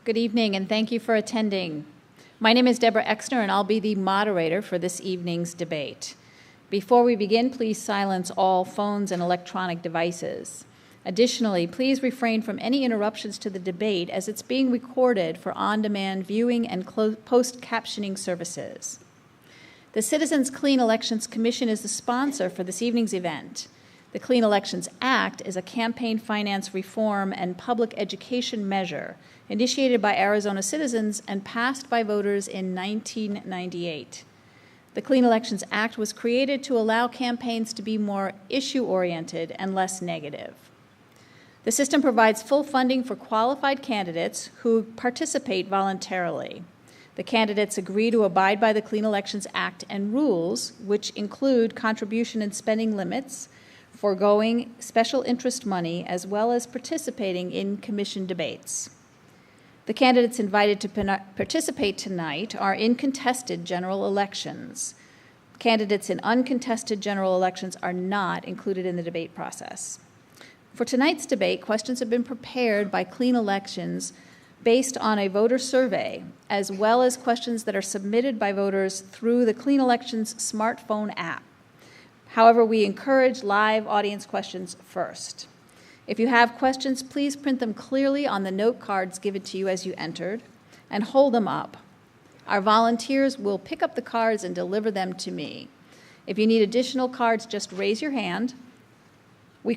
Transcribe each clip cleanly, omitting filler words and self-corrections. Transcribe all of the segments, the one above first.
Good evening, and thank you for attending. My name is Deborah Exner, and I'll be the moderator for this evening's debate. Before we begin, please silence all phones and electronic devices. Additionally, please refrain from any interruptions to the debate as it's being recorded for on-demand viewing and post-captioning services. The Citizens Clean Elections Commission is the sponsor for this evening's event. The Clean Elections Act is a campaign finance reform and public education measure initiated by Arizona citizens and passed by voters in 1998. The Clean Elections Act was created to allow campaigns to be more issue-oriented and less negative. The system provides full funding for qualified candidates who participate voluntarily. The candidates agree to abide by the Clean Elections Act and rules, which include contribution and spending limits, foregoing special interest money, as well as participating in commission debates. The candidates invited to participate tonight are in contested general elections. Candidates in uncontested general elections are not included in the debate process. For tonight's debate, questions have been prepared by Clean Elections based on a voter survey, as well as questions that are submitted by voters through the Clean Elections smartphone app. However, we encourage live audience questions first. If you have questions, please print them clearly on the note cards given to you as you entered and hold them up. Our volunteers will pick up the cards and deliver them to me. If you need additional cards, just raise your hand. We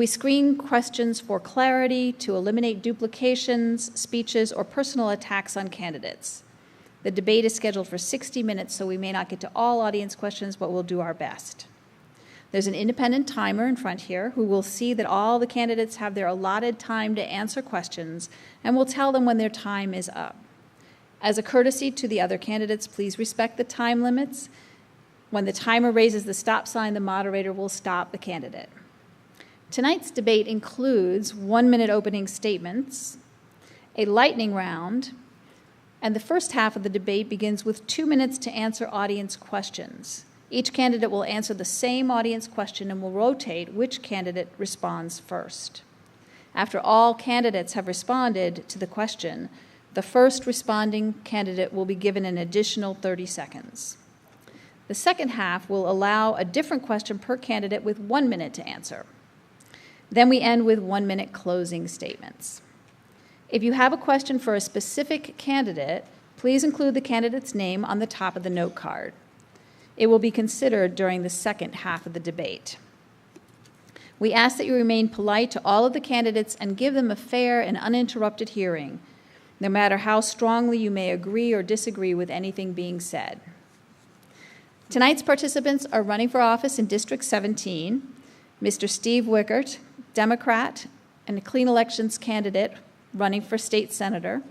screen questions for clarity to eliminate duplications, speeches, or personal attacks on candidates. The debate is scheduled for 60 minutes, so we may not get to all audience questions, but we'll do our best. There's an independent timer in front here who will see that all the candidates have their allotted time to answer questions and will tell them when their time is up. As a courtesy to the other candidates, please respect the time limits. When the timer raises the stop sign, the moderator will stop the candidate. Tonight's debate includes 1-minute opening statements, a lightning round, and the first half of the debate begins with 2 minutes to answer audience questions. Each candidate will answer the same audience question and will rotate which candidate responds first. After all candidates have responded to the question, the first responding candidate will be given an additional 30 seconds. The second half will allow a different question per candidate with 1 minute to answer. Then we end with 1-minute closing statements. If you have a question for a specific candidate, please include the candidate's name on the top of the note card. It will be considered during the second half of the debate. We ask that you remain polite to all of the candidates and give them a fair and uninterrupted hearing, no matter how strongly you may agree or disagree with anything being said. Tonight's participants are running for office in District 17, Mr. Steve Weichert, Democrat and a Clean Elections candidate running for state senator,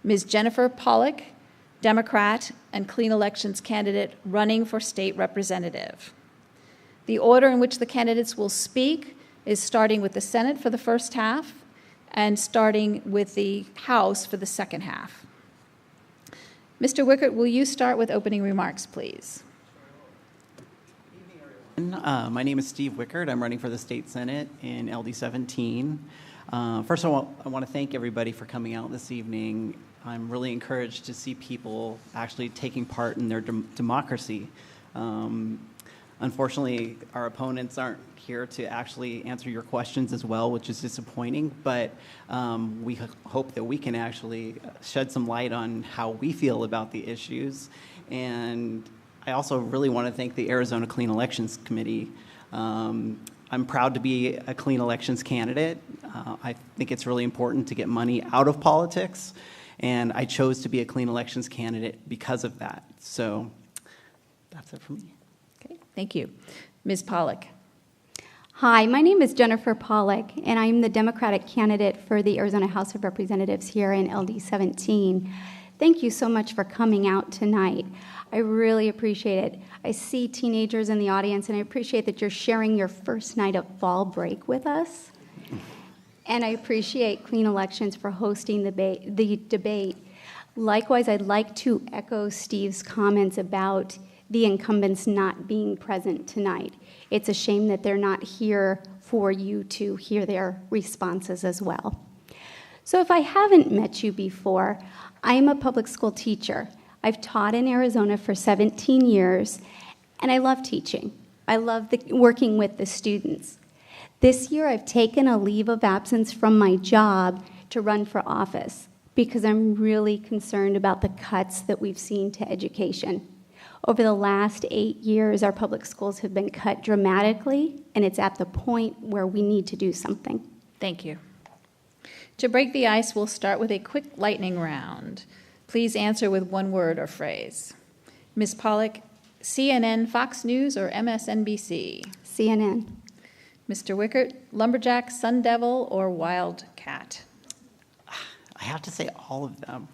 Ms. Jennifer Pawlik, Democrat and Clean Elections candidate running for state representative. The order in which the candidates will speak is starting with the Senate for the first half and starting with the House for the second half. Mr. Weichert, will you start with opening remarks, please? My name is Steve Weichert. I'm running for the state Senate in LD17. First of all, I want to thank everybody for coming out this evening. I'm really encouraged to see people actually taking part in their democracy. Unfortunately, our opponents aren't here to actually answer your questions as well, which is disappointing, but we hope that we can actually shed some light on how we feel about the issues. And I also really want to thank the Arizona Clean Elections Committee. I'm proud to be a clean elections candidate. I think it's really important to get money out of politics, and I chose to be a clean elections candidate because of that. So that's it for me. Okay, thank you. Ms. Pawlik. Hi, my name is Jennifer Pawlik, and I'm the Democratic candidate for the Arizona House of Representatives here in LD17. Thank you so much for coming out tonight. I really appreciate it. I see teenagers in the audience, and I appreciate that you're sharing your first night of fall break with us. And I appreciate Clean Elections for hosting the debate. Likewise, I'd like to echo Steve's comments about the incumbents not being present tonight. It's a shame that they're not here for you to hear their responses as well. So if I haven't met you before, I'm a public school teacher. I've taught in Arizona for 17 years, and I love teaching. I love working with the students. This year, I've taken a leave of absence from my job to run for office because I'm really concerned about the cuts that we've seen to education. Over the last 8 years, our public schools have been cut dramatically, and it's at the point where we need to do something. Thank you. To break the ice, we'll start with a quick lightning round. Please answer with one word or phrase. Ms. Pawlik, CNN, Fox News, or MSNBC? CNN. Mr. Weichert, Lumberjack, Sun Devil, or Wildcat? I have to say all of them.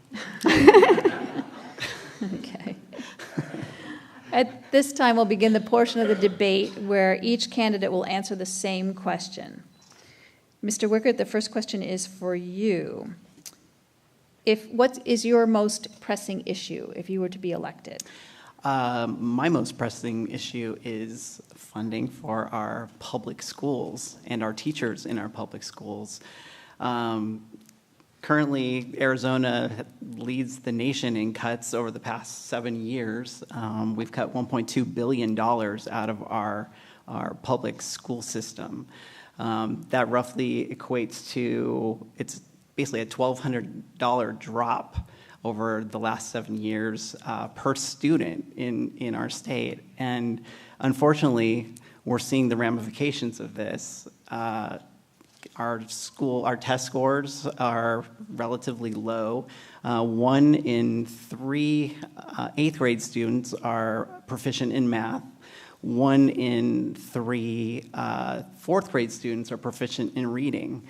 Okay. At this time, we'll begin the portion of the debate where each candidate will answer the same question. Mr. Weichert, the first question is for you. What is your most pressing issue if you were to be elected? My most pressing issue is funding for our public schools and our teachers in our public schools. Currently, Arizona leads the nation in cuts over the past 7 years. We've cut $1.2 billion out of our public school system. That roughly equates to, it's basically a $1,200 drop over the last 7 years per student in our state. And unfortunately, we're seeing the ramifications of this. Our test scores are relatively low. 1 in 3 eighth grade students are proficient in math. 1 in 3 fourth grade students are proficient in reading.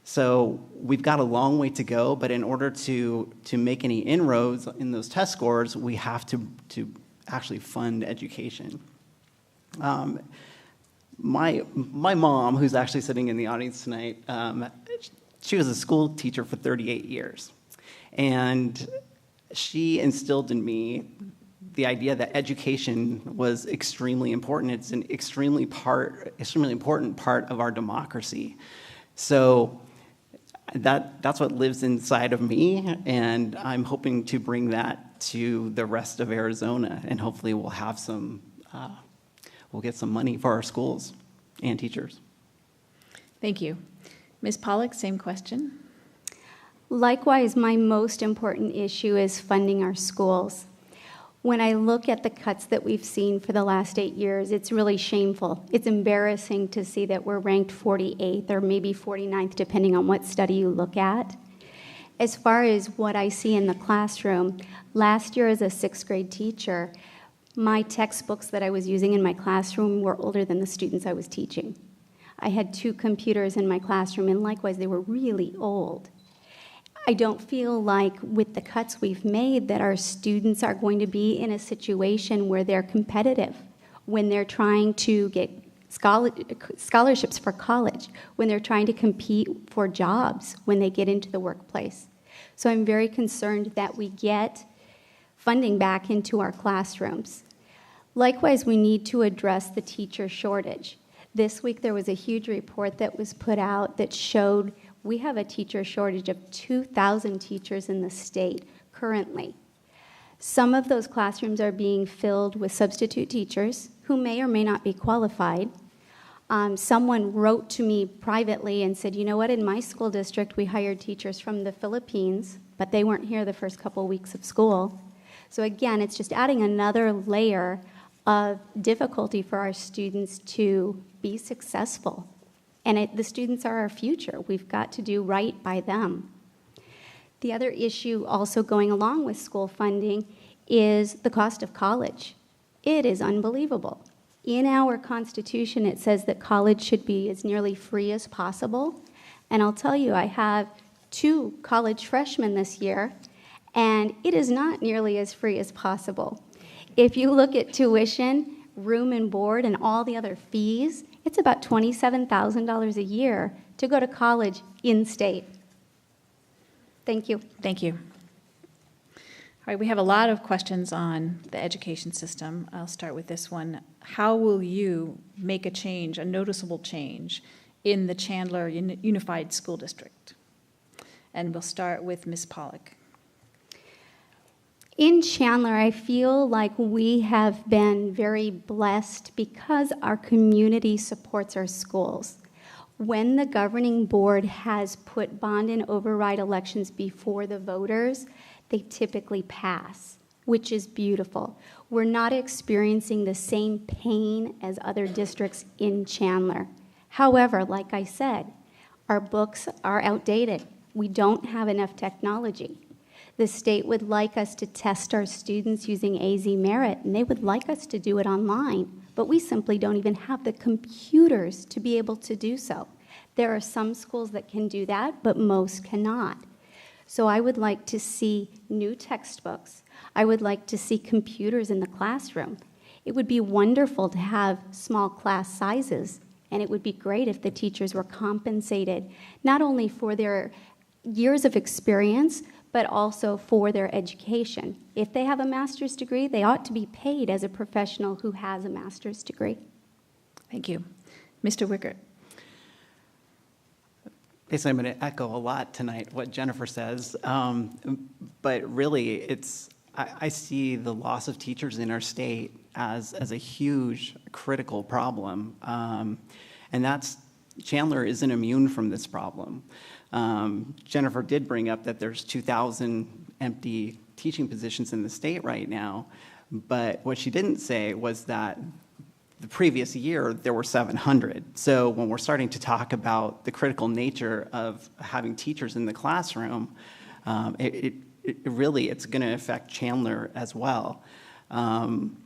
So we've got a long way to go, but in order to make any inroads in those test scores, we have to actually fund education. My mom, who's actually sitting in the audience tonight, she was a school teacher for 38 years. And she instilled in me the idea that education was extremely important. It's an extremely important part of our democracy. So that's what lives inside of me, and I'm hoping to bring that to the rest of Arizona, and hopefully we'll have we'll get some money for our schools and teachers. Thank you. Ms. Pawlik, same question. Likewise, my most important issue is funding our schools. When I look at the cuts that we've seen for the last 8 years, it's really shameful. It's embarrassing to see that we're ranked 48th or maybe 49th, depending on what study you look at. As far as what I see in the classroom, last year as a 6th grade teacher, my textbooks that I was using in my classroom were older than the students I was teaching. I had 2 computers in my classroom, and likewise, they were really old. I don't feel like with the cuts we've made that our students are going to be in a situation where they're competitive, when they're trying to get scholarships for college, when they're trying to compete for jobs when they get into the workplace. So I'm very concerned that we get funding back into our classrooms. Likewise, we need to address the teacher shortage. This week there was a huge report that was put out that showed we have a teacher shortage of 2,000 teachers in the state currently. Some of those classrooms are being filled with substitute teachers who may or may not be qualified. Someone wrote to me privately and said, you know what, in my school district we hired teachers from the Philippines, but they weren't here the first couple weeks of school. So again, it's just adding another layer of difficulty for our students to be successful. And the students are our future. We've got to do right by them. The other issue also going along with school funding is the cost of college. It is unbelievable. In our Constitution, it says that college should be as nearly free as possible. And I'll tell you, I have 2 college freshmen this year, and it is not nearly as free as possible. If you look at tuition, room and board, and all the other fees, it's about $27,000 a year to go to college in-state. Thank you. Thank you. All right, we have a lot of questions on the education system. I'll start with this one. How will you make a change, a noticeable change, in the Chandler Unified School District? And we'll start with Ms. Pawlik. In Chandler, I feel like we have been very blessed because our community supports our schools. When the governing board has put bond and override elections before the voters, they typically pass, which is beautiful. We're not experiencing the same pain as other districts in Chandler. However, like I said, our books are outdated. We don't have enough technology. The state would like us to test our students using AZ Merit, and they would like us to do it online, but we simply don't even have the computers to be able to do so. There are some schools that can do that, but most cannot. So I would like to see new textbooks. I would like to see computers in the classroom. It would be wonderful to have small class sizes, and it would be great if the teachers were compensated not only for their years of experience, but also for their education. If they have a master's degree, they ought to be paid as a professional who has a master's degree. Thank you. Mr. Weichert. Basically, I'm going to echo a lot tonight what Jennifer says, but really, I see the loss of teachers in our state as a huge, critical problem, and Chandler isn't immune from this problem. Jennifer did bring up that there's 2,000 empty teaching positions in the state right now, but what she didn't say was that the previous year there were 700. So when we're starting to talk about the critical nature of having teachers in the classroom, it's going to affect Chandler as well. And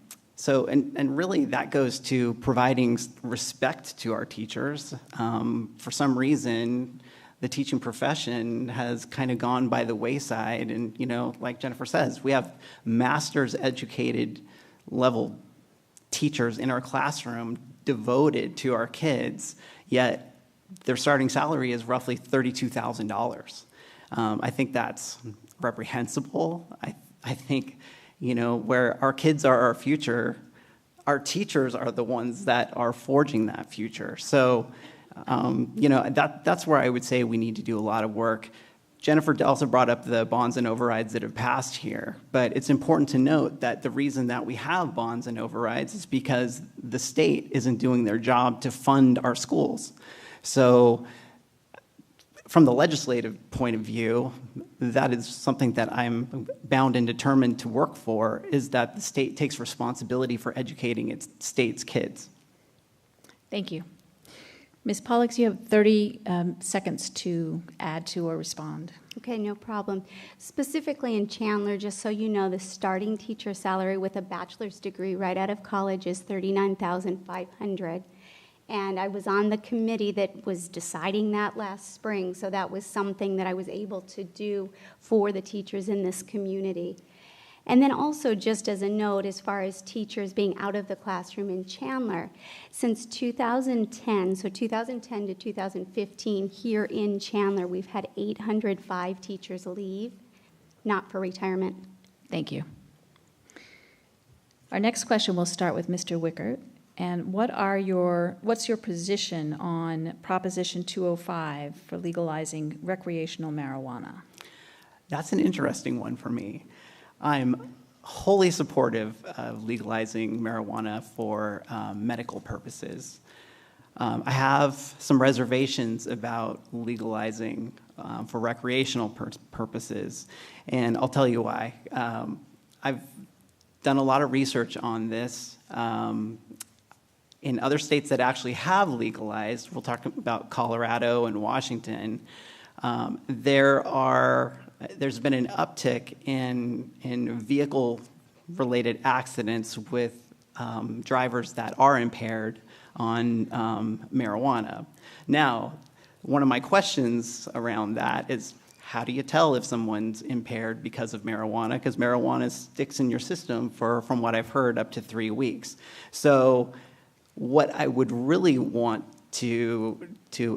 really that goes to providing respect to our teachers. For some reason, the teaching profession has kind of gone by the wayside. And, like Jennifer says, we have master's educated level teachers in our classroom devoted to our kids, yet their starting salary is roughly $32,000. I think that's reprehensible. I think, where our kids are our future, our teachers are the ones that are forging that future. So, that's where I would say we need to do a lot of work. Jennifer also brought up the bonds and overrides that have passed here, but it's important to note that the reason that we have bonds and overrides is because the state isn't doing their job to fund our schools. So from the legislative point of view, that is something that I'm bound and determined to work for, is that the state takes responsibility for educating its state's kids. Thank you. Ms. Pawlik, you have 30 seconds to add to or respond. Okay, no problem. Specifically in Chandler, just so you know, the starting teacher salary with a bachelor's degree right out of college is $39,500. And I was on the committee that was deciding that last spring, so that was something that I was able to do for the teachers in this community. And then also, just as a note, as far as teachers being out of the classroom in Chandler, since 2010, so 2010 to 2015, here in Chandler, we've had 805 teachers leave, not for retirement. Thank you. Our next question will start with Mr. Weichert. And what's your position on Proposition 205 for legalizing recreational marijuana? That's an interesting one for me. I'm wholly supportive of legalizing marijuana for medical purposes. I have some reservations about legalizing for recreational purposes, and I'll tell you why. I've done a lot of research on this. In other states that actually have legalized, we'll talk about Colorado and Washington, there's been an uptick in vehicle-related accidents with drivers that are impaired on marijuana. Now, one of my questions around that is, how do you tell if someone's impaired because of marijuana? Because marijuana sticks in your system for, from what I've heard, up to 3 weeks. So what I would really want to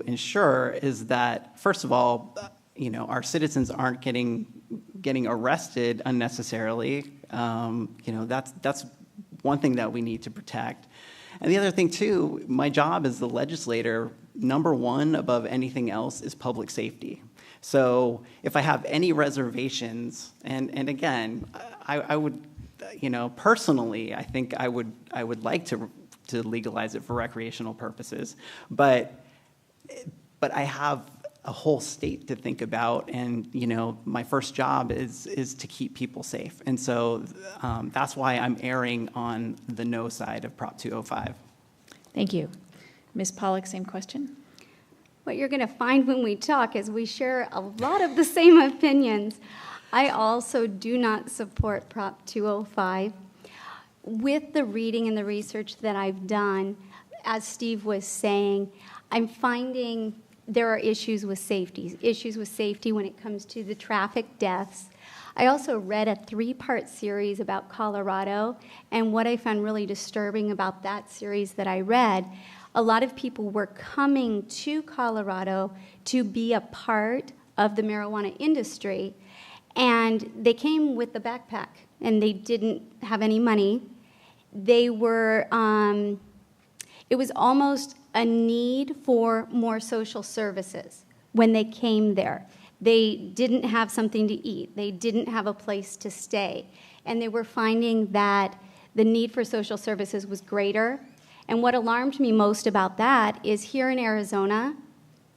ensure is that, first of all, our citizens aren't getting arrested unnecessarily. That's one thing that we need to protect. And the other thing too, my job as the legislator, number one above anything else is public safety. So if I have any reservations, and again, I would, personally, I think I would like to legalize it for recreational purposes, but I have a whole state to think about, and my first job is to keep people safe, and so that's why I'm erring on the no side of Prop 205. Thank you. Ms. Pawlik, same question. What you're going to find when we talk is we share a lot of the same opinions. I also do not support Prop 205. With the reading and the research that I've done, as Steve was saying, I'm finding there are issues with safety when it comes to the traffic deaths. I also read a 3-part series about Colorado, and what I found really disturbing about that series that I read, a lot of people were coming to Colorado to be a part of the marijuana industry, and they came with a backpack, and they didn't have any money. They were, it was almost a need for more social services when they came there. They didn't have something to eat. They didn't have a place to stay. And they were finding that the need for social services was greater. And what alarmed me most about that is here in Arizona,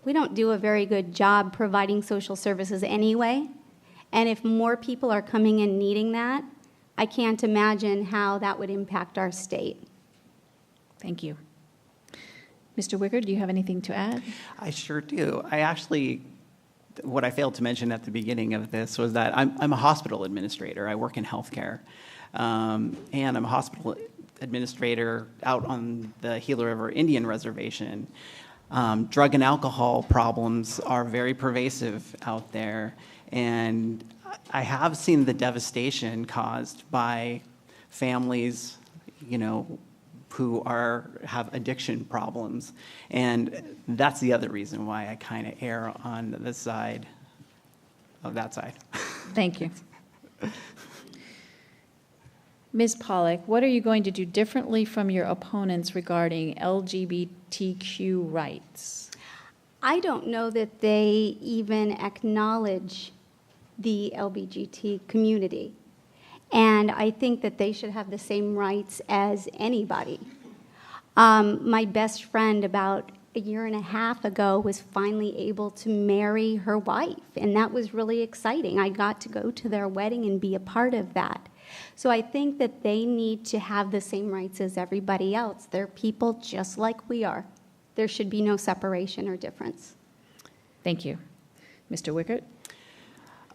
we don't do a very good job providing social services anyway. And if more people are coming in needing that, I can't imagine how that would impact our state. Thank you. Mr. Weichert, do you have anything to add? I sure do. What I failed to mention at the beginning of this was that I'm a hospital administrator. I work in healthcare. And I'm a hospital administrator out on the Gila River Indian Reservation. Drug and alcohol problems are very pervasive out there. And I have seen the devastation caused by families, who have addiction problems. And that's the other reason why I kind of err on the side of that side. Thank you. Ms. Pawlik, what are you going to do differently from your opponents regarding LGBTQ rights? I don't know that they even acknowledge the LGBT community. And I think that they should have the same rights as anybody. My best friend about a year and a half ago was finally able to marry her wife, and that was really exciting. I got to go to their wedding and be a part of that. So I think that they need to have the same rights as everybody else. They're people just like we are. There should be no separation or difference. Thank you. Mr. Weichert?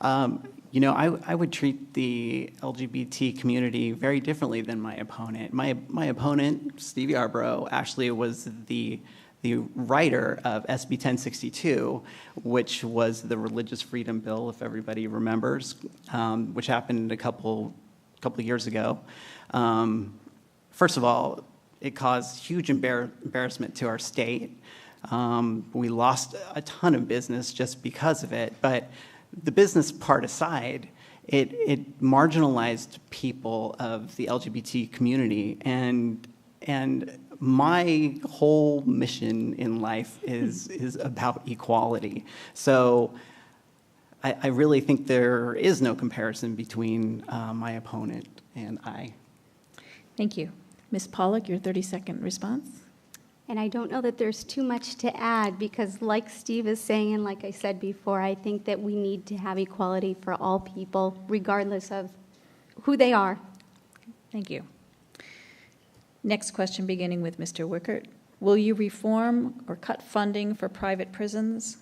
I would treat the LGBT community very differently than my opponent. My opponent, Steve Yarbrough, actually was the writer of SB 1062, which was the Religious Freedom Bill, if everybody remembers, which happened a couple years ago. First of all, it caused huge embarrassment to our state. We lost a ton of business just because of it, but the business part aside, it marginalized people of the LGBT community, and my whole mission in life is about equality. So I really think there is no comparison between my opponent and I. Thank you. Ms. Pawlik, your 30-second response. And I don't know that there's too much to add because like Steve is saying and like I said before, I think that we need to have equality for all people regardless of who they are. Thank you. Next question beginning with Mr. Weichert. Will you reform or cut funding for private prisons?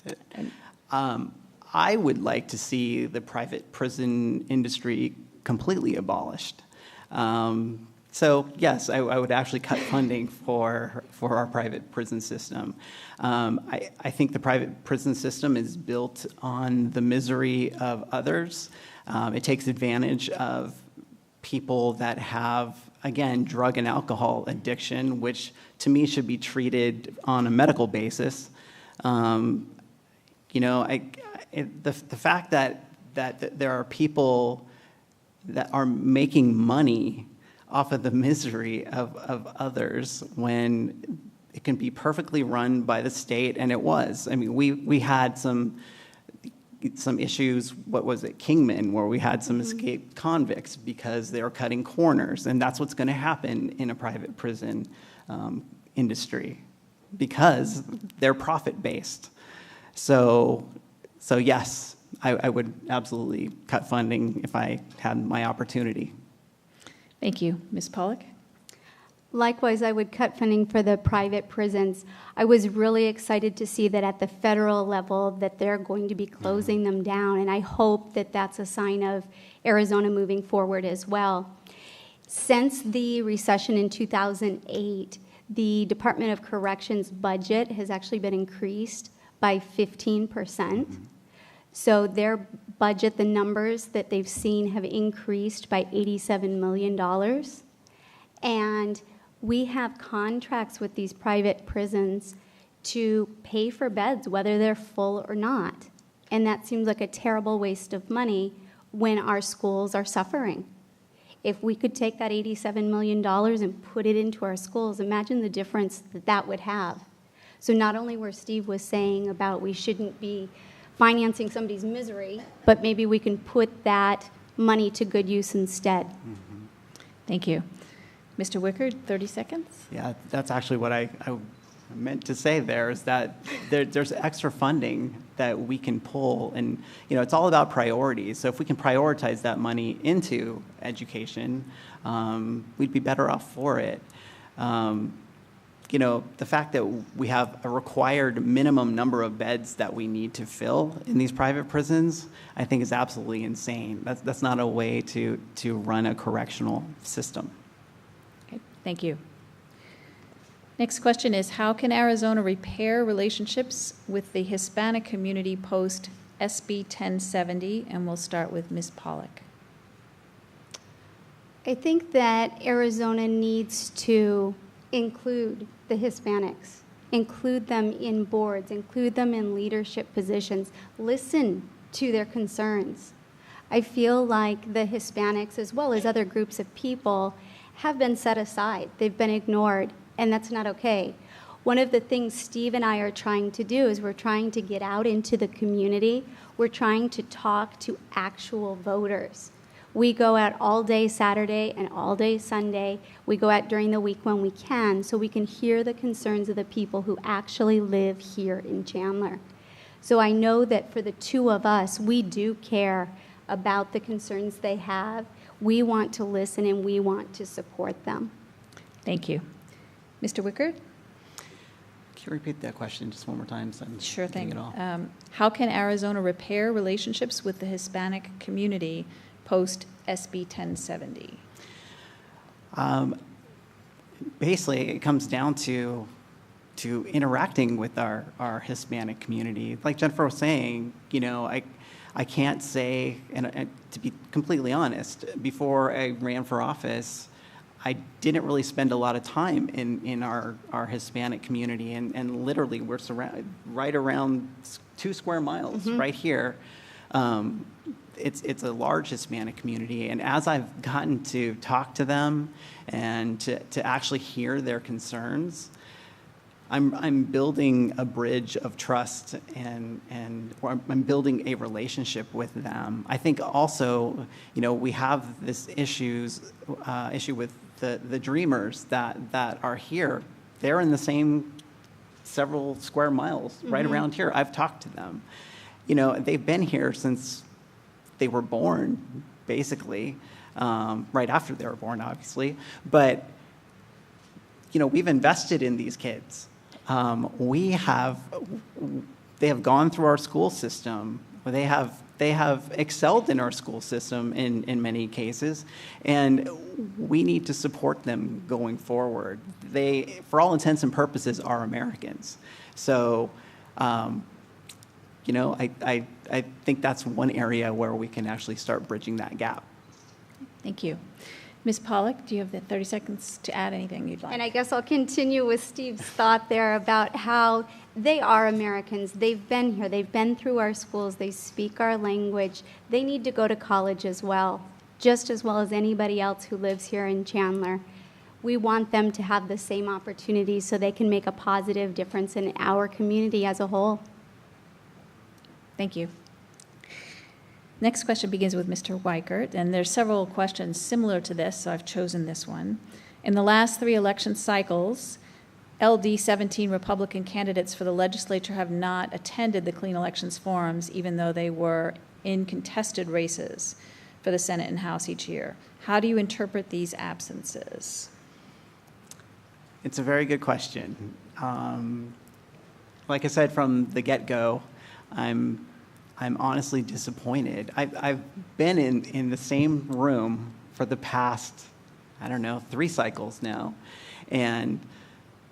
That's it. I would like to see the private prison industry completely abolished. So yes, I would actually cut funding for our private prison system. I think the private prison system is built on the misery of others. It takes advantage of people that have, again, drug and alcohol addiction, which to me should be treated on a medical basis. The fact that there are people that are making money off of the misery of others when it can be perfectly run by the state, and it was. I mean, we had some issues, what was it, Kingman, where we had some escaped convicts because they were cutting corners, and that's what's going to happen in a private prison industry because they're profit-based. So yes, I would absolutely cut funding if I had my opportunity. Thank you. Ms. Pawlik? Likewise, I would cut funding for the private prisons. I was really excited to see that at the federal level that they're going to be closing them down, and I hope that that's a sign of Arizona moving forward as well. Since the recession in 2008, the Department of Corrections budget has actually been increased by 15%. So their budget, the numbers that they've seen have increased by $87 million. And we have contracts with these private prisons to pay for beds, whether they're full or not. And that seems like a terrible waste of money when our schools are suffering. If we could take that $87 million and put it into our schools, imagine the difference that that would have. So not only where Steve was saying about we shouldn't be financing somebody's misery, but maybe we can put that money to good use instead. Thank you. Mr. Weichert, 30 seconds. Yeah, that's actually what I meant to say there, is that there's extra funding that we can pull, and it's all about priorities. So if we can prioritize that money into education, we'd be better off for it. The fact that we have a required minimum number of beds that we need to fill in these private prisons, I think is absolutely insane. That's not a way to run a correctional system. Okay, thank you. Next question is, how can Arizona repair relationships with the Hispanic community post SB 1070? And we'll start with Ms. Pawlik. I think that Arizona needs to include the Hispanics, include them in boards, include them in leadership positions, listen to their concerns. I feel like the Hispanics, as well as other groups of people, have been set aside. They've been ignored, and that's not okay. One of the things Steve and I are trying to do is we're trying to get out into the community. We're trying to talk to actual voters. We go out all day Saturday and all day Sunday. We go out during the week when we can, so we can hear the concerns of the people who actually live here in Chandler. So I know that for the two of us, we do care about the concerns they have. We want to listen and we want to support them. Thank you. Mr. Weichert? Can you repeat that question just one more time? So I'm Sure getting thing. it all. How can Arizona repair relationships with the Hispanic community post SB 1070? Basically, it comes down to interacting with our Hispanic community. Like Jennifer was saying, I can't say, and to be completely honest, before I ran for office, I didn't really spend a lot of time in our Hispanic community, and literally we're surrounded right around 2 square miles right here. It's a large Hispanic community, and as I've gotten to talk to them and to actually hear their concerns, I'm building a bridge of trust and I'm building a relationship with them. I think also, we have this issue with the Dreamers that are here. They're in the same several square miles right around here. I've talked to them. They've been here since they were born, basically, right after they were born, obviously. But, we've invested in these kids. They have gone through our school system. They have excelled in our school system in many cases, and we need to support them going forward. They, for all intents and purposes, are Americans. So, I think that's one area where we can actually start bridging that gap. Thank you. Ms. Pawlik, do you have the 30 seconds to add anything you'd like? And I guess I'll continue with Steve's thought there about how they are Americans. They've been here. They've been through our schools. They speak our language. They need to go to college as well, just as well as anybody else who lives here in Chandler. We want them to have the same opportunities so they can make a positive difference in our community as a whole. Thank you. Next question begins with Mr. Weichert, and there's several questions similar to this, so I've chosen this one. In the last 3 election cycles, LD17 Republican candidates for the legislature have not attended the Clean Elections forums, even though they were in contested races for the Senate and House each year. How do you interpret these absences? It's a very good question. Like I said from the get-go, I'm honestly disappointed. I've been in the same room for the past, 3 cycles now, and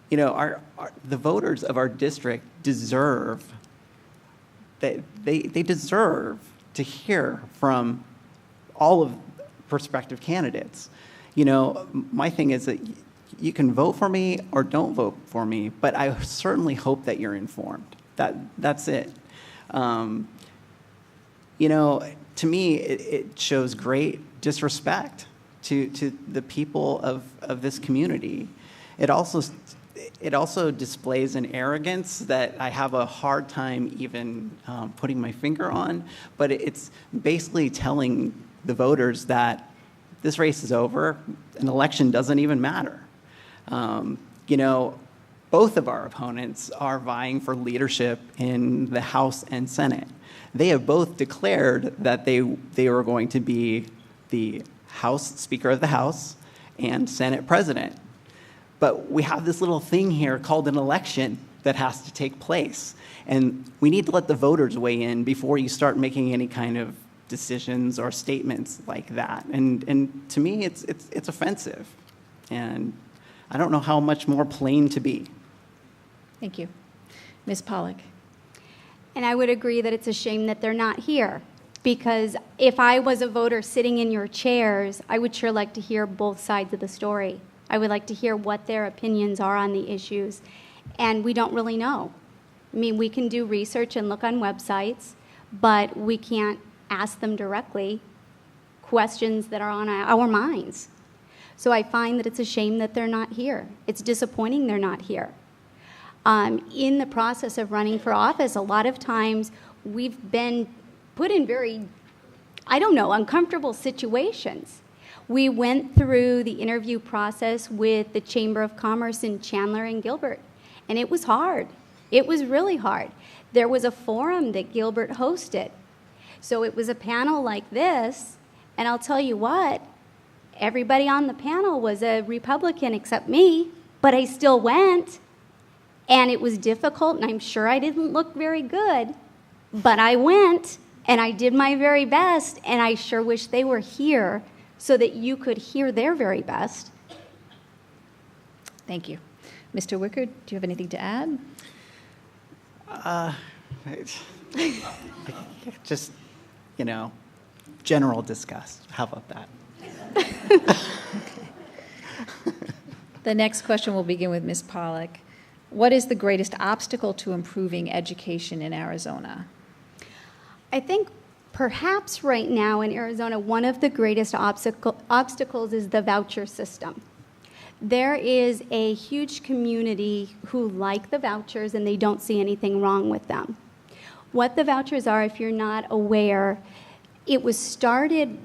the voters of our district deserve that they deserve to hear from all of prospective candidates. My thing is that you can vote for me or don't vote for me, but I certainly hope that you're informed. That's it. To me, it shows great disrespect to the people of this community. It also displays an arrogance that I have a hard time even putting my finger on, but it's basically telling the voters that this race is over, an election doesn't even matter. Both of our opponents are vying for leadership in the House and Senate. They have both declared that they were going to be the House Speaker of the House and Senate President. But we have this little thing here called an election that has to take place. And we need to let the voters weigh in before you start making any kind of decisions or statements like that. And to me, it's offensive. And I don't know how much more plain to be. Thank you. Ms. Pawlik. And I would agree that it's a shame that they're not here, because if I was a voter sitting in your chairs, I would sure like to hear both sides of the story. I would like to hear what their opinions are on the issues, and we don't really know. I mean, we can do research and look on websites, but we can't ask them directly questions that are on our minds. So I find that it's a shame that they're not here. It's disappointing they're not here. In the process of running for office, a lot of times we've been put in very, uncomfortable situations. We went through the interview process with the Chamber of Commerce in Chandler and Gilbert, and it was hard. It was really hard. There was a forum that Gilbert hosted. So it was a panel like this, and I'll tell you what, everybody on the panel was a Republican except me, but I still went. And it was difficult, and I'm sure I didn't look very good, but I went, and I did my very best, and I sure wish they were here so that you could hear their very best. Thank you. Mr. Wickard, do you have anything to add? Just, general disgust. How about that? Okay. The next question will begin with Ms. Pawlik. What is the greatest obstacle to improving education in Arizona? I think perhaps right now in Arizona, one of the greatest obstacles is the voucher system. There is a huge community who like the vouchers and they don't see anything wrong with them. What the vouchers are, if you're not aware, it was started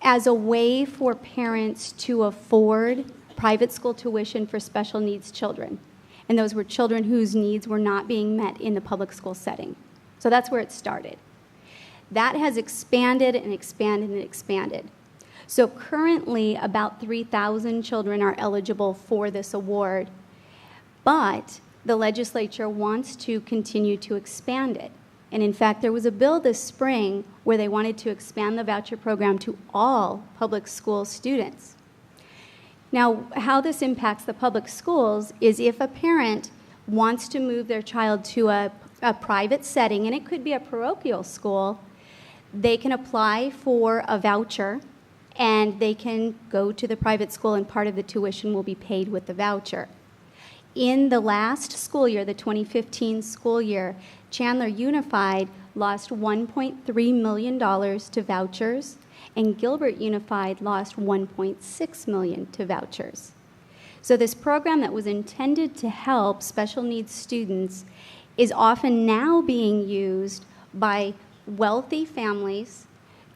as a way for parents to afford private school tuition for special needs children. And those were children whose needs were not being met in the public school setting. So that's where it started. That has expanded and expanded and expanded. So currently, about 3,000 children are eligible for this award, but the legislature wants to continue to expand it. And in fact, there was a bill this spring where they wanted to expand the voucher program to all public school students. Now, how this impacts the public schools is if a parent wants to move their child to a private setting, and it could be a parochial school, they can apply for a voucher, and they can go to the private school, and part of the tuition will be paid with the voucher. In the last school year, the 2015 school year, Chandler Unified lost $1.3 million to vouchers, and Gilbert Unified lost $1.6 million to vouchers. So this program that was intended to help special needs students is often now being used by wealthy families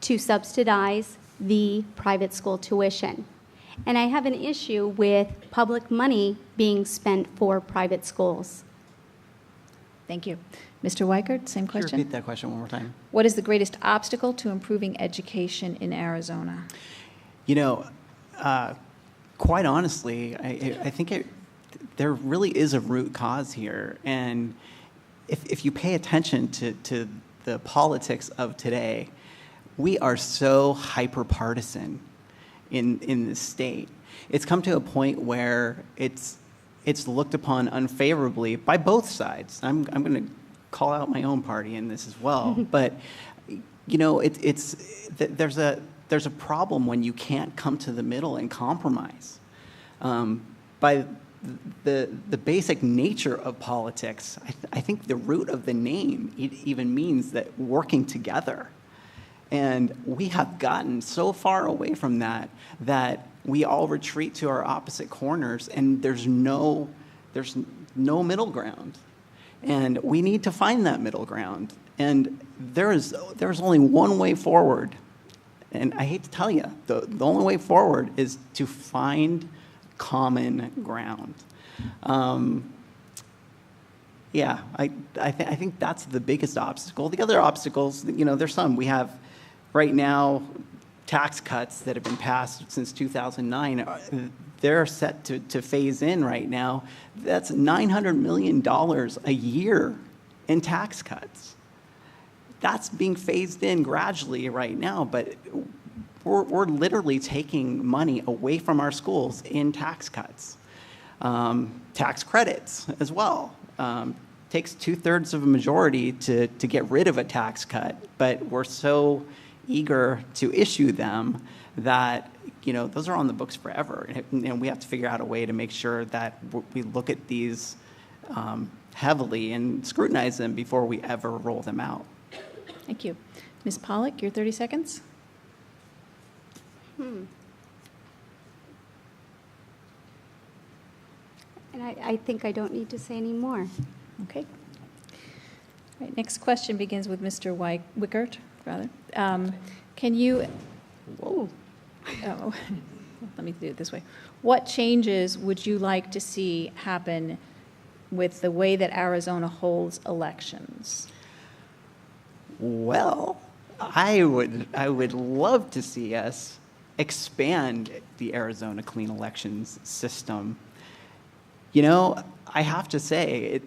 to subsidize the private school tuition. And I have an issue with public money being spent for private schools. Thank you. Mr. Weichert, same Could you question. repeat that question one more time? What is the greatest obstacle to improving education in Arizona? You know, quite honestly, I think there really is a root cause here. And if you pay attention to the politics of today, we are so hyper-partisan in this state. It's come to a point where it's looked upon unfavorably by both sides. I'm going to call out my own party in this as well. But, you know, there's a problem when you can't come to the middle and compromise. By the basic nature of politics, I think the root of the name even means that working together. And we have gotten so far away from that we all retreat to our opposite corners, and there's no middle ground. And we need to find that middle ground. And there's only one way forward. And I hate to tell you, the only way forward is to find common ground. Yeah, I think that's the biggest obstacle. The other obstacles, you know, there's some. We have right now tax cuts that have been passed since 2009. They're set to phase in right now. That's $900 million a year in tax cuts. That's being phased in gradually right now, but we're literally taking money away from our schools in tax cuts. Tax credits as well. Takes 2/3 of a majority to get rid of a tax cut, but we're so eager to issue them that, you know, those are on the books forever. And we have to figure out a way to make sure that we look at these heavily and scrutinize them before we ever roll them out. Thank you. Ms. Pawlik, your 30 seconds. And I think I don't need to say any more. Okay. All right, next question begins with Mr. Weichert, rather. Can you, whoa, oh, let me do it this way. What changes would you like to see happen with the way that Arizona holds elections? Well, I would love to see us expand the Arizona clean elections system. You know, I have to say,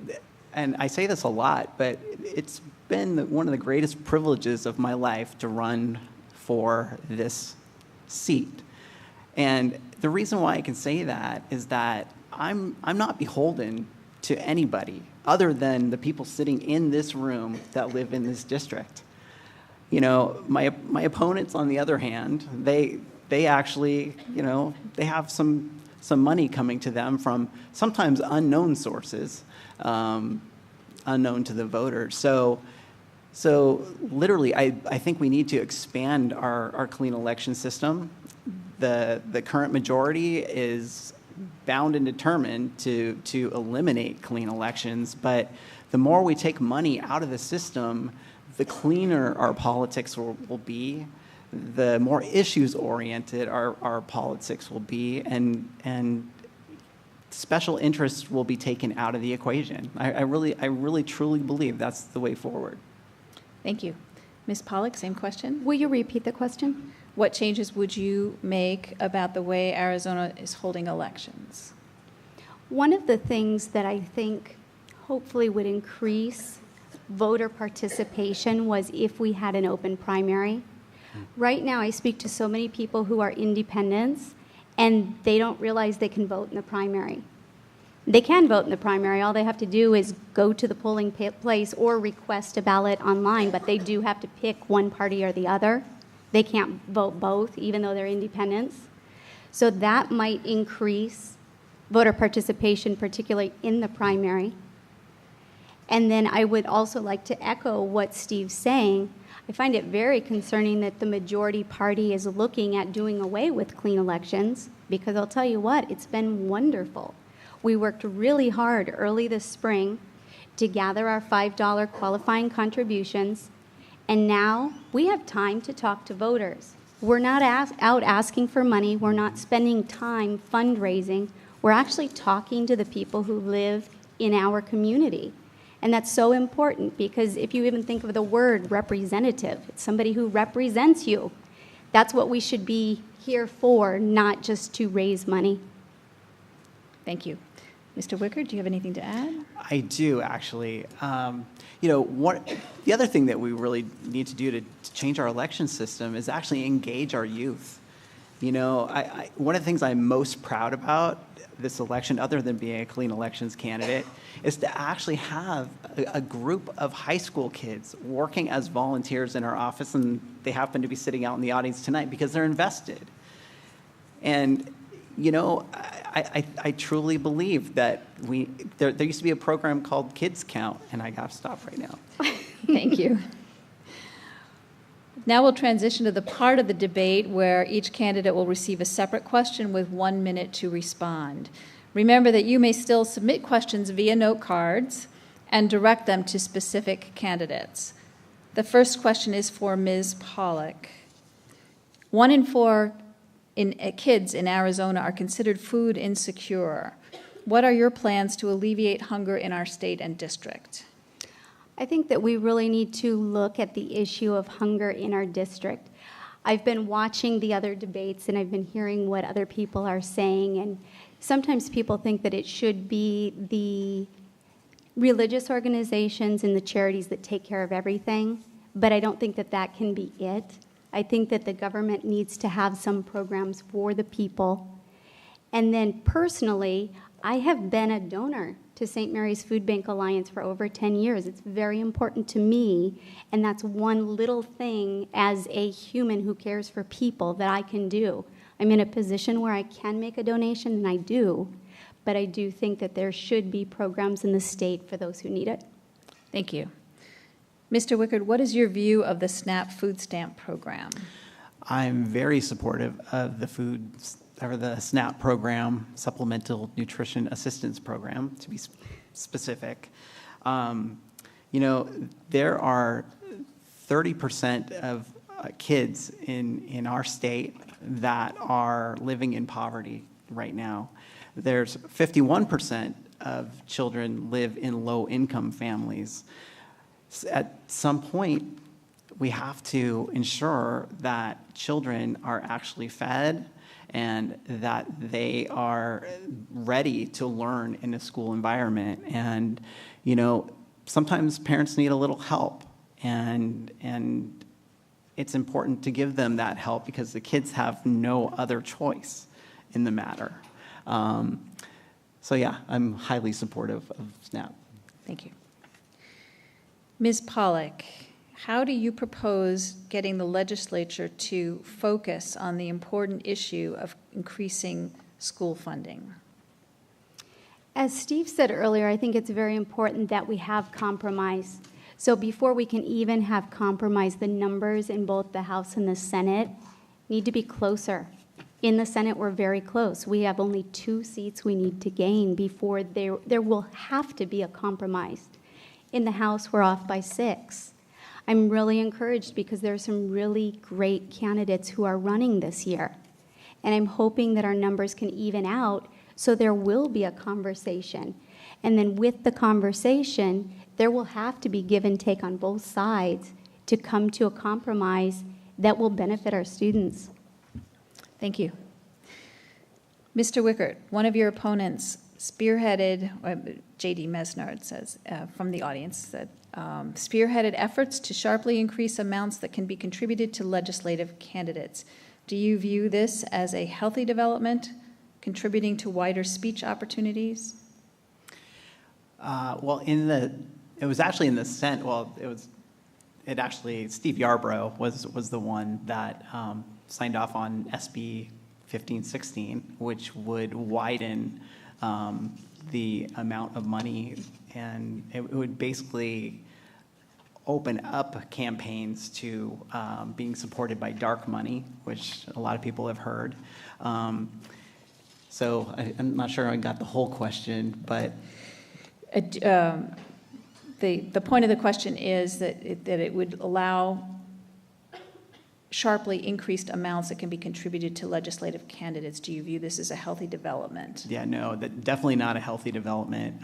and I say this a lot, but it's been one of the greatest privileges of my life to run for this seat. And the reason why I can say that is that I'm not beholden to anybody other than the people sitting in this room that live in this district. You know, my opponents, on the other hand, they actually, you know, they have some money coming to them from sometimes unknown sources, unknown to the voters. So literally, I think we need to expand our clean election system. The current majority is bound and determined to eliminate clean elections, but the more we take money out of the system, the cleaner our politics will be, the more issues-oriented our politics will be, and special interests will be taken out of the equation. I really truly believe that's the way forward. Thank you. Ms. Pawlik, same question. Will you repeat the question? What changes would you make about the way Arizona is holding elections? One of the things that I think hopefully would increase voter participation was if we had an open primary. Right now, I speak to so many people who are independents, and they don't realize they can vote in the primary. They can vote in the primary. All they have to do is go to the polling place or request a ballot online, but they do have to pick one party or the other. They can't vote both, even though they're independents. So that might increase voter participation, particularly in the primary. And then I would also like to echo what Steve's saying. I find it very concerning that the majority party is looking at doing away with clean elections, because I'll tell you what, it's been wonderful. We worked really hard early this spring to gather our $5 qualifying contributions, and now we have time to talk to voters. We're not out asking for money. We're not spending time fundraising. We're actually talking to the people who live in our community. And that's so important, because if you even think of the word representative, it's somebody who represents you. That's what we should be here for, not just to raise money. Thank you. Mr. Weichert, do you have anything to add? I do, actually. The other thing that we really need to do to change our election system is actually engage our youth. One of the things I'm most proud about this election, other than being a clean elections candidate, is to actually have a group of high school kids working as volunteers in our office, and they happen to be sitting out in the audience tonight because they're invested. And I truly believe that there used to be a program called Kids Count, and I got to stop right now. Thank you. Now we'll transition to the part of the debate where each candidate will receive a separate question with 1 minute to respond. Remember that you may still submit questions via note cards and direct them to specific candidates. The first question is for Ms. Pawlik. 1 in 4 kids in Arizona are considered food insecure. What are your plans to alleviate hunger in our state and district? I think that we really need to look at the issue of hunger in our district. I've been watching the other debates, and I've been hearing what other people are saying, and sometimes people think that it should be the religious organizations and the charities that take care of everything, but I don't think that that can be it. I think that the government needs to have some programs for the people. And then personally, I have been a donor to St. Mary's Food Bank Alliance for over 10 years. It's very important to me, and that's one little thing as a human who cares for people that I can do. I'm in a position where I can make a donation, and I do, but I do think that there should be programs in the state for those who need it. Thank you. Mr. Weichert, what is your view of the SNAP food stamp program? I'm very supportive of the SNAP program, Supplemental Nutrition Assistance Program, to be specific. There are 30% of kids in our state that are living in poverty right now. There's 51% of children live in low-income families. At some point, we have to ensure that children are actually fed and that they are ready to learn in a school environment. And, sometimes parents need a little help, and it's important to give them that help because the kids have no other choice in the matter. So yeah, I'm highly supportive of SNAP. Thank you. Ms. Pawlik, how do you propose getting the legislature to focus on the important issue of increasing school funding? As Steve said earlier, I think it's very important that we have compromise. So before we can even have compromise, the numbers in both the House and the Senate need to be closer. In the Senate, we're very close. We have only 2 seats we need to gain before there will have to be a compromise. In the House, we're off by 6. I'm really encouraged because there are some really great candidates who are running this year. And I'm hoping that our numbers can even out so there will be a conversation. And then with the conversation, there will have to be give and take on both sides to come to a compromise that will benefit our students. Thank you. Mr. Weichert, one of your opponents spearheaded, J.D. Mesnard says, from the audience, said, spearheaded efforts to sharply increase amounts that can be contributed to legislative candidates. Do you view this as a healthy development, contributing to wider speech opportunities? It was actually in the Senate, Steve Yarbrough was the one that signed off on SB 1516, which would widen the amount of money, and it would basically open up campaigns to being supported by dark money, which a lot of people have heard. So I'm not sure I got the whole question, but The point of the question is that it would allow sharply increased amounts that can be contributed to legislative candidates. Do you view this as a healthy development? yeah, no, definitely not a healthy development.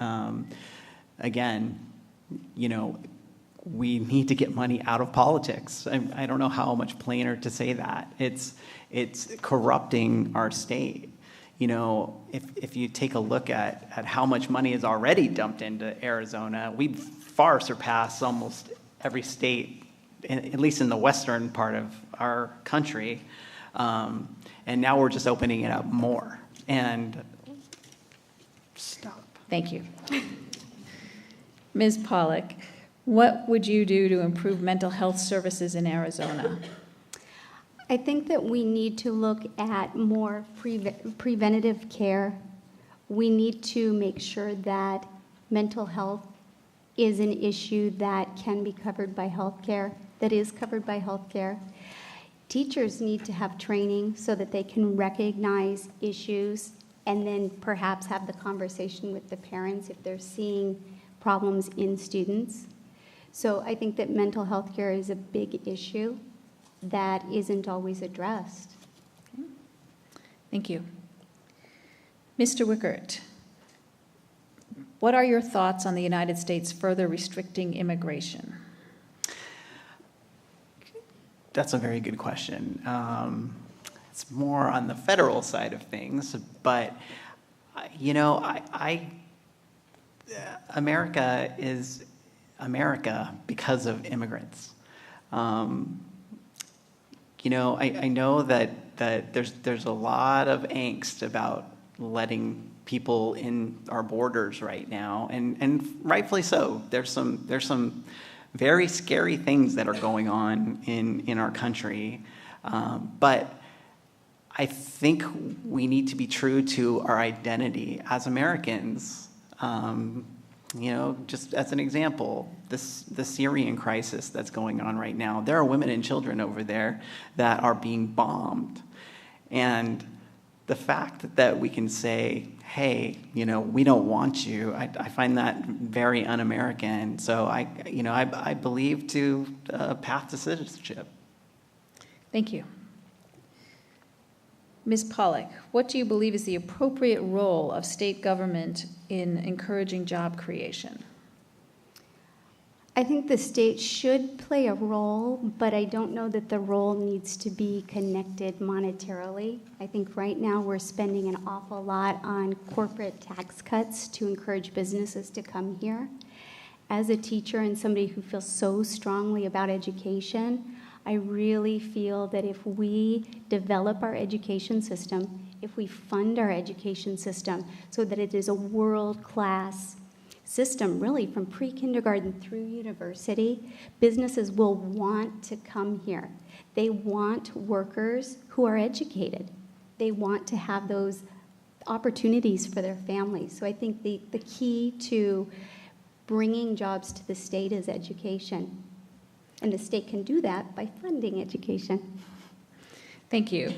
Again, we need to get money out of politics. I don't know how much plainer to say that. It's corrupting our state. If you take a look at how much money is already dumped into Arizona, we far surpass almost every state, at least in the western part of our country. And now we're just opening it up more. And stop. Thank you. Ms. Pawlik, what would you do to improve mental health services in Arizona? I think that we need to look at more preventative care. We need to make sure that mental health is an issue that can be covered by healthcare, that is covered by healthcare. Teachers need to have training so that they can recognize issues and then perhaps have the conversation with the parents if they're seeing problems in students. So I think that mental health care is a big issue that isn't always addressed. Thank you. Mr. Weichert, what are your thoughts on the United States further restricting immigration? That's a very good question. It's more on the federal side of things, but America is America because of immigrants. I know that there's a lot of angst about letting people in our borders right now, and rightfully so. There's some very scary things that are going on in our country, but I think we need to be true to our identity as Americans. Just as an example, the Syrian crisis that's going on right now, there are women and children over there that are being bombed. And the fact that we can say, hey, we don't want you, I find that very un-American. So I believe to a path to citizenship. Thank you. Ms. Pawlik, what do you believe is the appropriate role of state government in encouraging job creation? I think the state should play a role, but I don't know that the role needs to be connected monetarily. I think right now we're spending an awful lot on corporate tax cuts to encourage businesses to come here. As a teacher and somebody who feels so strongly about education, I really feel that if we develop our education system, if we fund our education system so that it is a world-class system, really from pre-kindergarten through university, businesses will want to come here. They want workers who are educated. They want to have those opportunities for their families. So I think the key to bringing jobs to the state is education. And the state can do that by funding education. Thank you.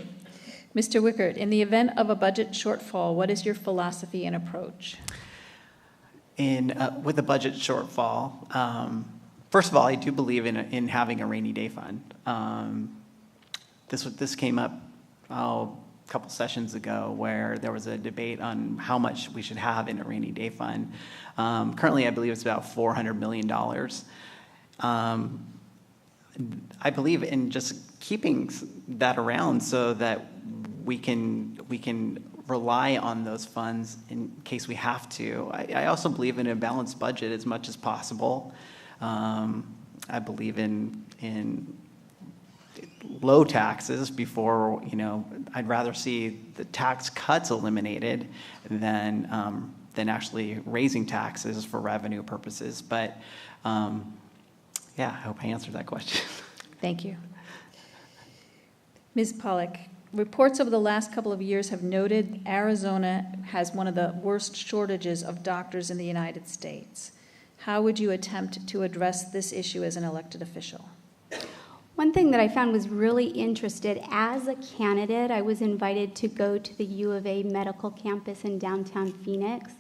Mr. Weichert, in the event of a budget shortfall, what is your philosophy and approach? With a budget shortfall, first of all, I do believe in having a rainy day fund. This came up a couple sessions ago where there was a debate on how much we should have in a rainy day fund. Currently, I believe it's about $400 million. I believe in just keeping that around so that we can rely on those funds in case we have to. I also believe in a balanced budget as much as possible. I believe in low taxes before, I'd rather see the tax cuts eliminated than actually raising taxes for revenue purposes. But yeah, I hope I answered that question. Thank you. Ms. Pawlik, Reports over the last couple of years have noted Arizona has one of the worst shortages of doctors in the United States. How would you attempt to address this issue as an elected official? One thing that I found was really interested, as a candidate, I was invited to go to the U of A medical campus in downtown Phoenix.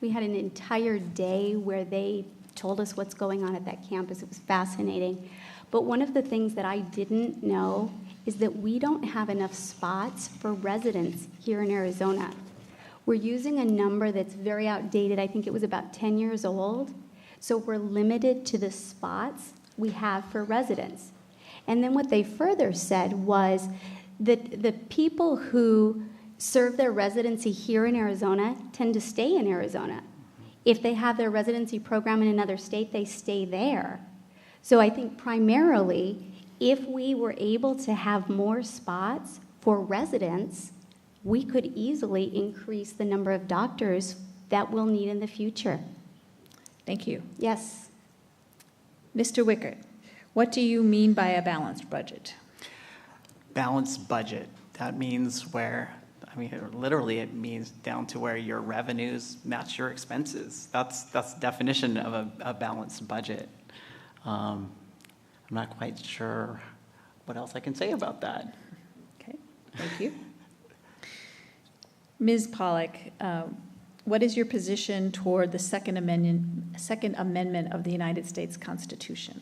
We had an entire day where they told us what's going on at that campus. It was fascinating. But one of the things that I didn't know is that we don't have enough spots for residents here in Arizona. We're using a number that's very outdated. I think it was about 10 years old. So we're limited to the spots we have for residents. And then what they further said was that the people who serve their residency here in Arizona tend to stay in Arizona. If they have their residency program in another state, they stay there. So I think primarily, if we were able to have more spots for residents, we could easily increase the number of doctors that we'll need in the future. Thank you. Yes. Mr. Weichert, what do you mean by a balanced budget? Balanced budget, that means where, literally it means down to where your revenues match your expenses. That's the definition of a balanced budget. I'm not quite sure what else I can say about that. Okay, thank you. Ms. Pawlik, what is your position toward the Second Amendment of the United States Constitution?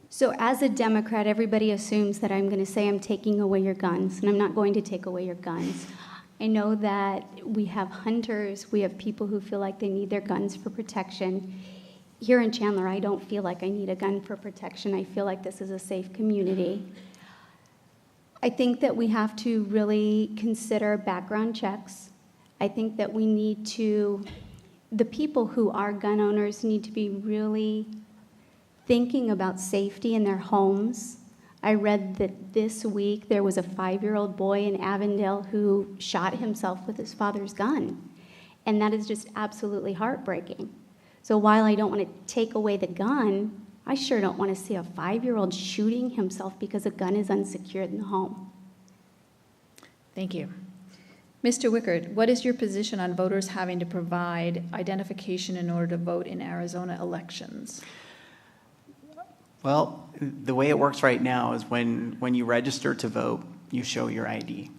So as a Democrat, everybody assumes that I'm going to say I'm taking away your guns, and I'm not going to take away your guns. I know that we have hunters, we have people who feel like they need their guns for protection. Here in Chandler, I don't feel like I need a gun for protection. I feel like this is a safe community. I think that we have to really consider background checks. I think that we need to, the people who are gun owners need to be really thinking about safety in their homes. I read that this week there was a 5-year-old boy in Avondale who shot himself with his father's gun. And that is just absolutely heartbreaking. So while I don't want to take away the gun, I sure don't want to see a 5-year-old shooting himself because a gun is unsecured in the home. Thank you. Mr. Weichert, what is your position on voters having to provide identification in order to vote in Arizona elections? Well, the way it works right now is when you register to vote, you show your ID.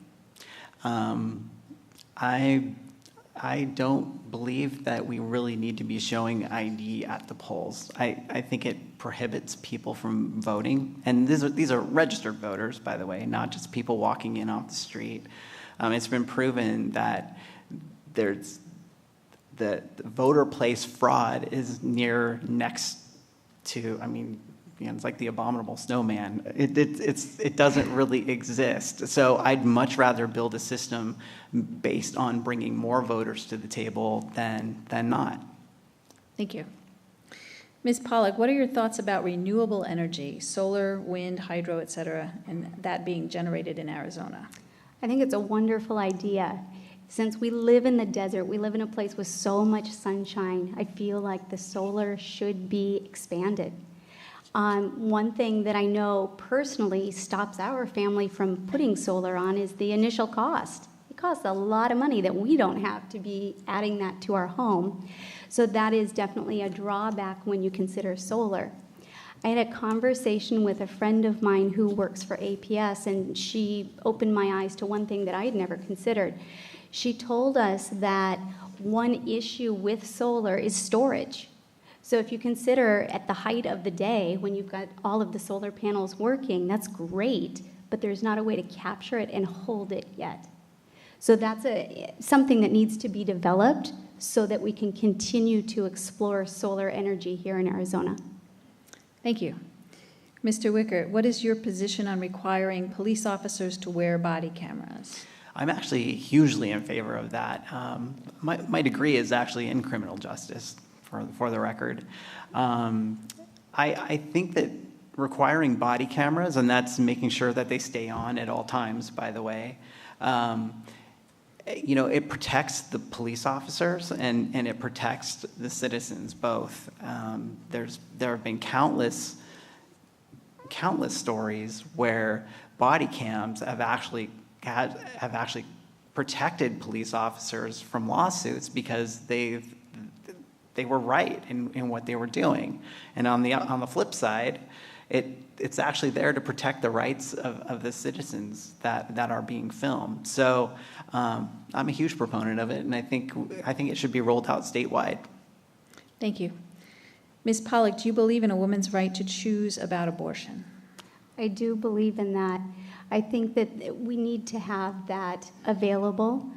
I don't believe that we really need to be showing ID at the polls. I think it prohibits people from voting. And these are registered voters, by the way, not just people walking in off the street. It's been proven that there's the voter place fraud is next to, it's like the abominable snowman. It doesn't really exist. So I'd much rather build a system based on bringing more voters to the table than not. Thank you. Ms. Pawlik, what are your thoughts about renewable energy, solar, wind, hydro, et cetera, and that being generated in Arizona? I think it's a wonderful idea. Since we live in the desert, we live in a place with so much sunshine, I feel like the solar should be expanded. One thing that I know personally stops our family from putting solar on is the initial cost. It costs a lot of money that we don't have to be adding that to our home. So that is definitely a drawback when you consider solar. I had a conversation with a friend of mine who works for APS, and she opened my eyes to one thing that I had never considered. She told us that one issue with solar is storage. So if you consider at the height of the day, when you've got all of the solar panels working, that's great, but there's not a way to capture it and hold it yet. So that's something that needs to be developed so that we can continue to explore solar energy here in Arizona. Thank you. Mr. Weichert, what is your position on requiring police officers to wear body cameras? I'm actually hugely in favor of that. My degree is actually in criminal justice, for the record. I think that requiring body cameras, and that's making sure that they stay on at all times, by the way, it protects the police officers and it protects the citizens both. There have been countless stories where body cams have actually protected police officers from lawsuits because they were right in what they were doing. And on the flip side, it's actually there to protect the rights of the citizens that are being filmed. So I'm a huge proponent of it, and I think it should be rolled out statewide. Thank you. Ms. Pawlik, do you believe in a woman's right to choose about abortion? I do believe in that. I think that we need to have that available.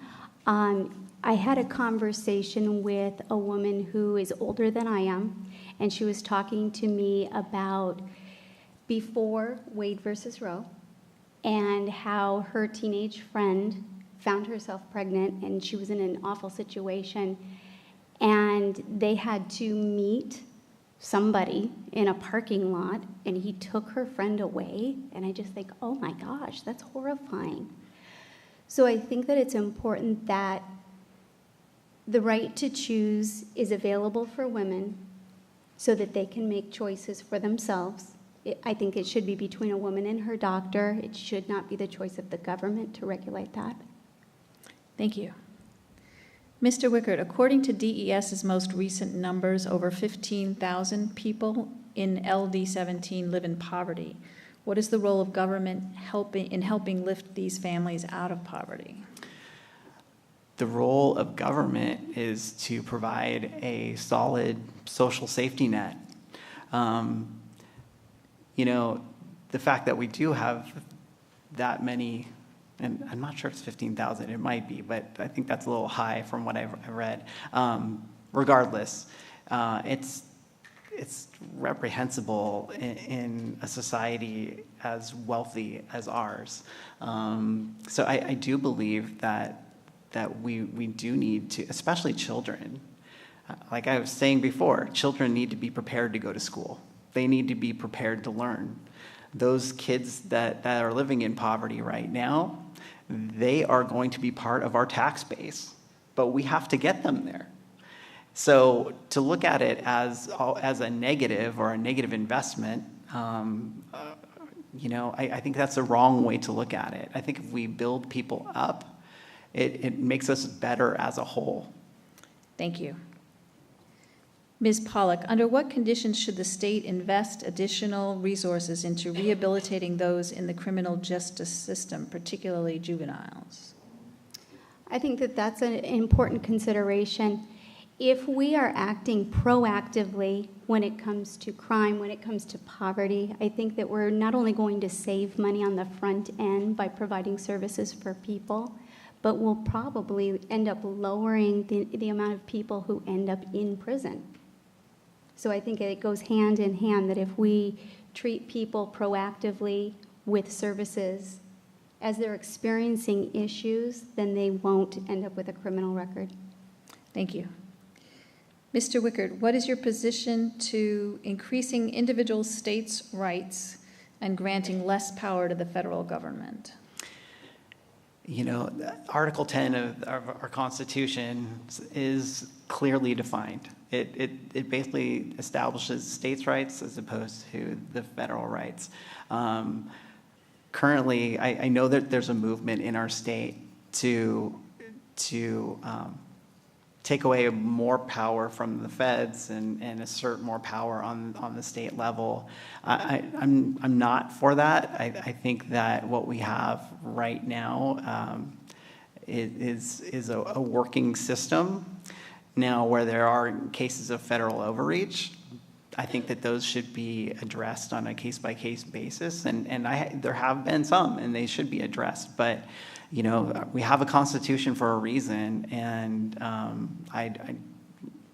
I had a conversation with a woman who is older than I am, and she was talking to me about before Wade versus Roe and how her teenage friend found herself pregnant, and she was in an awful situation, and they had to meet somebody in a parking lot, and he took her friend away, and I just think, oh my gosh, that's horrifying. So I think that it's important that the right to choose is available for women so that they can make choices for themselves. I think it should be between a woman and her doctor. It should not be the choice of the government to regulate that. Thank you. Mr. Weichert, according to DES's most recent numbers, over 15,000 people in LD17 live in poverty. What is the role of government in helping lift these families out of poverty? The role of government is to provide a solid social safety net. The fact that we do have that many, and I'm not sure if it's 15,000, it might be, but I think that's a little high from what I've read. Regardless, it's reprehensible in a society as wealthy as ours. So I do believe that we do need to, especially children. Like I was saying before, children need to be prepared to go to school. They need to be prepared to learn. Those kids that are living in poverty right now, they are going to be part of our tax base, but we have to get them there. So to look at it as a negative or a negative investment, I think that's the wrong way to look at it. I think if we build people up, it makes us better as a whole. Thank you. Ms. Pawlik, under what conditions should the state invest additional resources into rehabilitating those in the criminal justice system, particularly juveniles? I think that that's an important consideration. If we are acting proactively when it comes to crime, when it comes to poverty, I think that we're not only going to save money on the front end by providing services for people, but we'll probably end up lowering the amount of people who end up in prison. So I think it goes hand in hand that if we treat people proactively with services as they're experiencing issues, then they won't end up with a criminal record. Thank you. Mr. Weichert, what is your position to increasing individual states' rights and granting less power to the federal government? Article 10 of our Constitution is clearly defined. It basically establishes states' rights as opposed to the federal rights. Currently, I know that there's a movement in our state to take away more power from the feds and assert more power on the state level. I'm not for that. I think that what we have right now is a working system. Now, where there are cases of federal overreach, I think that those should be addressed on a case-by-case basis, and there have been some, and they should be addressed. But we have a Constitution for a reason, and I'd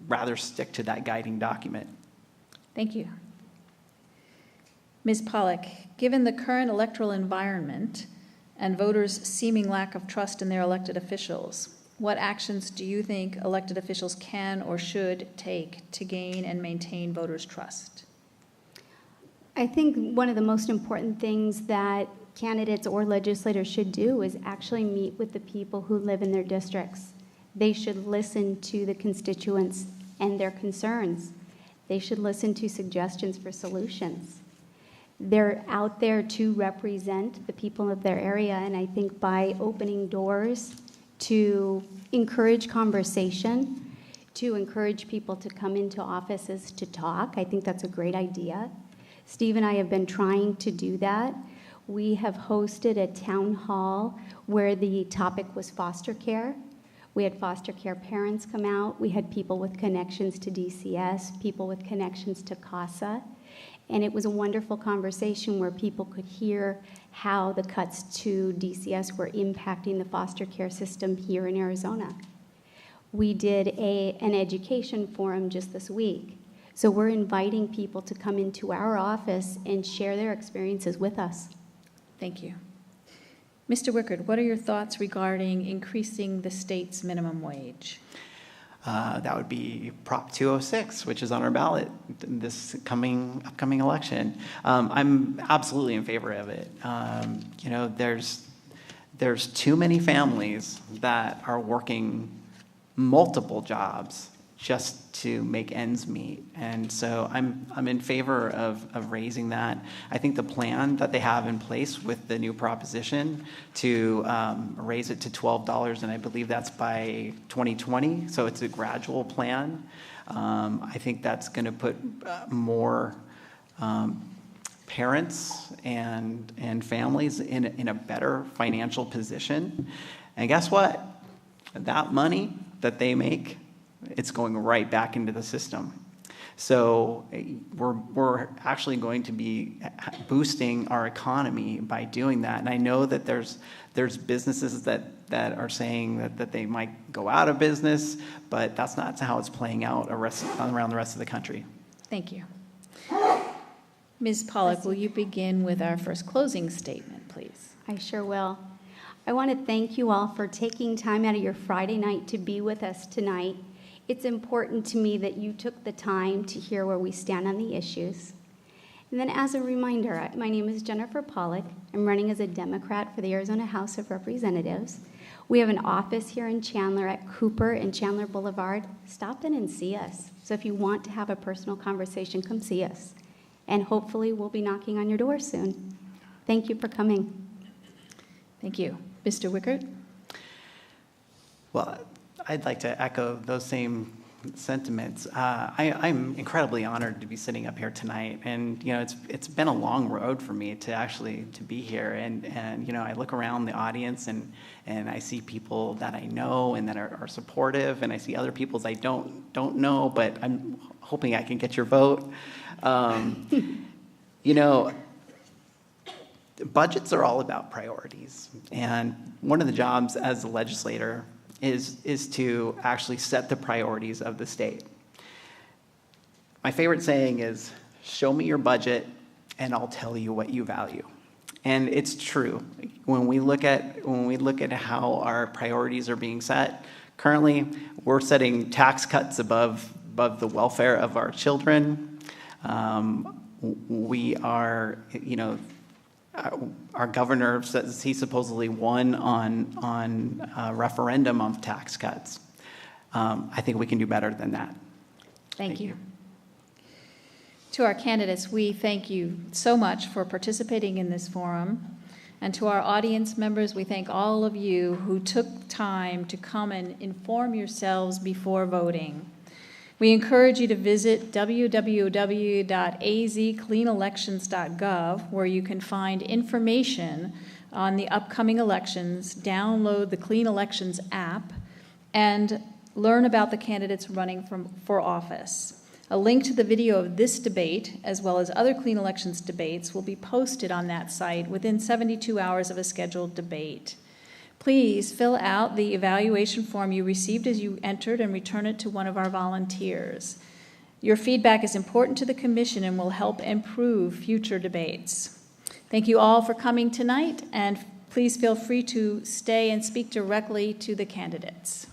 rather stick to that guiding document. Thank you. Ms. Pawlik, given the current electoral environment and voters' seeming lack of trust in their elected officials, what actions do you think elected officials can or should take to gain and maintain voters' trust? I think one of the most important things that candidates or legislators should do is actually meet with the people who live in their districts. They should listen to the constituents and their concerns. They should listen to suggestions for solutions. They're out there to represent the people of their area, and I think by opening doors to encourage conversation, to encourage people to come into offices to talk, I think that's a great idea. Steve and I have been trying to do that. We have hosted a town hall where the topic was foster care. We had foster care parents come out. We had people with connections to DCS, people with connections to CASA. And it was a wonderful conversation where people could hear how the cuts to DCS were impacting the foster care system here in Arizona. We did an education forum just this week. So we're inviting people to come into our office and share their experiences with us. Thank you. Mr. Weichert, what are your thoughts regarding increasing the state's minimum wage? That would be Prop 206, which is on our ballot this upcoming election. I'm absolutely in favor of it. You know, there's too many families that are working multiple jobs just to make ends meet, and so I'm in favor of raising that. I think the plan that they have in place with the new proposition to raise it to $12, and I believe that's by 2020, so it's a gradual plan. I think that's going to put more parents and families in a better financial position. And guess what? That money that they make, it's going right back into the system. So we're actually going to be boosting our economy by doing that. And I know that there's businesses that are saying that they might go out of business, but that's not how it's playing out around the rest of the country. Thank you. Ms. Pawlik, will you begin with our first closing statement, please? I sure will. I want to thank you all for taking time out of your Friday night to be with us tonight. It's important to me that you took the time to hear where we stand on the issues. And then as a reminder, my name is Jennifer Pawlik. I'm running as a Democrat for the Arizona House of Representatives. We have an office here in Chandler at Cooper and Chandler Boulevard. Stop in and see us. So if you want to have a personal conversation, come see us. And hopefully we'll be knocking on your door soon. Thank you for coming. Thank you. Mr. Weichert? Well, I'd like to echo those same sentiments. I'm incredibly honored to be sitting up here tonight, and you know, it's been a long road for me to be here. And you know, I look around the audience and I see people that I know and that are supportive, and I see other people I don't know, but I'm hoping I can get your vote. You know, budgets are all about priorities, and one of the jobs as a legislator is to actually set the priorities of the state. My favorite saying is, show me your budget and I'll tell you what you value. And it's true. When we look at how our priorities are being set, currently we're setting tax cuts above the welfare of our children. We are, you know, our governor says he supposedly won on a referendum on tax cuts. I think we can do better than that. Thank you. To our candidates, we thank you so much for participating in this forum. And to our audience members, we thank all of you who took time to come and inform yourselves before voting. We encourage you to visit www.azcleanelections.gov, where you can find information on the upcoming elections, download the Clean Elections app, and learn about the candidates running for office. A link to the video of this debate, as well as other Clean Elections debates, will be posted on that site within 72 hours of a scheduled debate. Please fill out the evaluation form you received as you entered and return it to one of our volunteers. Your feedback is important to the Commission and will help improve future debates. Thank you all for coming tonight, and please feel free to stay and speak directly to the candidates.